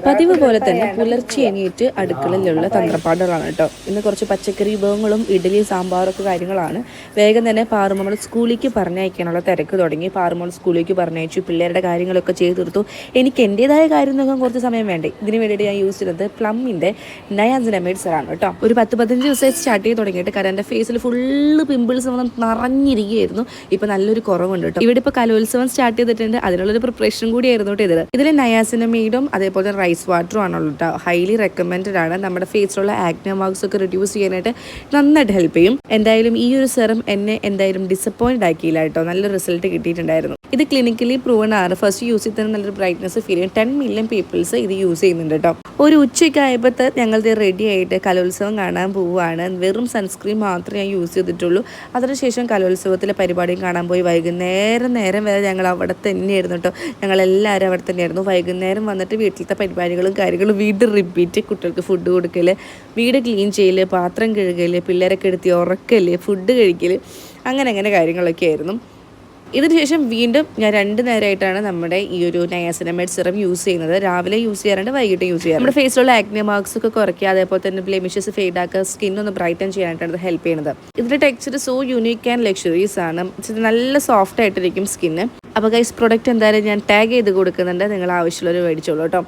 പതിവ് പോലെ തന്നെ പുലർച്ചെ എണീറ്റ് അടുക്കളയിലുള്ള തന്ത്രപ്പാടുകളാണ് കേട്ടോ. ഇന്ന് കുറച്ച് പച്ചക്കറി വിഭവങ്ങളും ഇഡ്ഡലി സാമ്പാറൊക്കെ കാര്യങ്ങളാണ്. വേഗം തന്നെ പാറുമോൾ സ്കൂളിലേക്ക് പറഞ്ഞയക്കാനുള്ള തിരക്ക് തുടങ്ങി. പാറുമോൾ സ്കൂളിലേക്ക് പറഞ്ഞയച്ചു, പിള്ളേരുടെ കാര്യങ്ങളൊക്കെ ചെയ്തു തീർത്തു. എനിക്ക് എൻ്റെതായ കാര്യം നോക്കാൻ കുറച്ച് സമയം വേണ്ടേ. ഇതിന് വേണ്ടിയിട്ട് ഞാൻ യൂസ് ചെയ്തത് പ്ലമ്മിൻ്റെ നയാസിനമൈഡ് സെറാണ് കേട്ടോ. ഒരു 10-15 ദിവസമായി സ്റ്റാർട്ട് ചെയ്ത് തുടങ്ങിയിട്ട് കാരണം എൻ്റെ ഫേസിൽ ഫുള്ള് പിമ്പിൾസ് വന്ന് നിറഞ്ഞിരിക്കുകയായിരുന്നു. ഇപ്പോൾ നല്ലൊരു കുറവുണ്ട് കേട്ടോ. ഇവിടെ ഇപ്പോൾ കലോത്സവം സ്റ്റാർട്ട് ചെയ്തിട്ടുണ്ട്, അതിനുള്ളൊരു പ്രിപ്പറേഷൻ കൂടി ആയിരുന്നു കേട്ടോ ഇതിൽ നയാസിനമൈഡും അതേപോലെ റൈസ് വാട്ടറും ആണുള്ളൂ കേട്ടോ. ഹൈലി റെക്കമെൻഡഡ് ആണ്. നമ്മുടെ ഫേസിലുള്ള ആക്നെ മാർക്സ് ഒക്കെ റിഡ്യൂസ് ചെയ്യാനായിട്ട് നന്നായിട്ട് ഹെൽപ്പ് ചെയ്യും. എന്തായാലും ഈ ഒരു സെറം എന്നെ എന്തായാലും ഡിസപ്പോയിൻറ്റ് ആക്കിയില്ല കേട്ടോ. നല്ല റിസൾട്ട് കിട്ടിയിട്ടുണ്ടായിരുന്നു. ഇത് ക്ലിനിക്കലി പ്രൂവൺ ആണ്. ഫസ്റ്റ് യൂസ് ചെയ്ത് തന്നെ നല്ലൊരു ബ്രൈറ്റ്നസ് ഫീൽ ചെയ്യും. 10 മില്യൺ പീപ്പിൾസ് ഇത് യൂസ് ചെയ്യുന്നുണ്ട് കേട്ടോ. ഒരു ഉച്ചയ്ക്ക് ആയപ്പോൾ ഞങ്ങളിത് റെഡി ആയിട്ട് കലോത്സവം കാണാൻ പോവുകയാണ്. വെറും സൺസ്ക്രീൻ മാത്രമേ ഞാൻ യൂസ് ചെയ്തിട്ടുള്ളൂ. അതിനുശേഷം കലോത്സവത്തിലെ പരിപാടിയും കാണാൻ പോയി. നേരം വരെ ഞങ്ങൾ അവിടെ തന്നെയായിരുന്നു കേട്ടോ. ഞങ്ങളെല്ലാവരും അവിടെ തന്നെയായിരുന്നു. വൈകുന്നേരം വന്നിട്ട് വീട്ടിലത്തെ പരിപാടികളും കാര്യങ്ങളും വീണ്ടും റിപ്പീറ്റ്. കുട്ടികൾക്ക് ഫുഡ് കൊടുക്കൽ, വീട് ക്ലീൻ ചെയ്യൽ, പാത്രം കഴുകൽ, പിള്ളേരൊക്കെ എടുത്ത് ഉറക്കൽ, ഫുഡ് കഴിക്കൽ, അങ്ങനെ കാര്യങ്ങളൊക്കെ ആയിരുന്നു. ഇതിനുശേഷം വീണ്ടും ഞാൻ 2 നേരമായിട്ടാണ് നമ്മുടെ ഈ ഒരു നയാസിനമൈഡ് സിറം യൂസ് ചെയ്യുന്നത്. രാവിലെ യൂസ് ചെയ്യാറുണ്ട്, വൈകിട്ട് യൂസ് ചെയ്യാറുണ്ട്. നമ്മുടെ ഫേസിലുള്ള ആക്നെ മാർക്സ് ഒക്കെ കുറയ്ക്കുക, അതേപോലെ തന്നെ ബ്ലെമിഷസ് ഫെയ്ഡ് ആക്കുക, സ്കിൻ ഒന്ന് ബ്രൈറ്റൻ ചെയ്യാനായിട്ടാണ് ഇത് ഹെൽപ്പ് ചെയ്യുന്നത്. ഇതിൻ്റെ texture so unique and luxuries ആണ്. നല്ല സോഫ്റ്റ് ആയിട്ടിരിക്കും സ്കിന്ന്. അപ്പോൾ ഗൈസ് പ്രൊഡക്റ്റ് എന്തായാലും ഞാൻ ടാഗ് ചെയ്ത് കൊടുക്കുന്നുണ്ട്. നിങ്ങൾ ആവശ്യമുള്ളവർ മേടിച്ചോളൂ കേട്ടോ.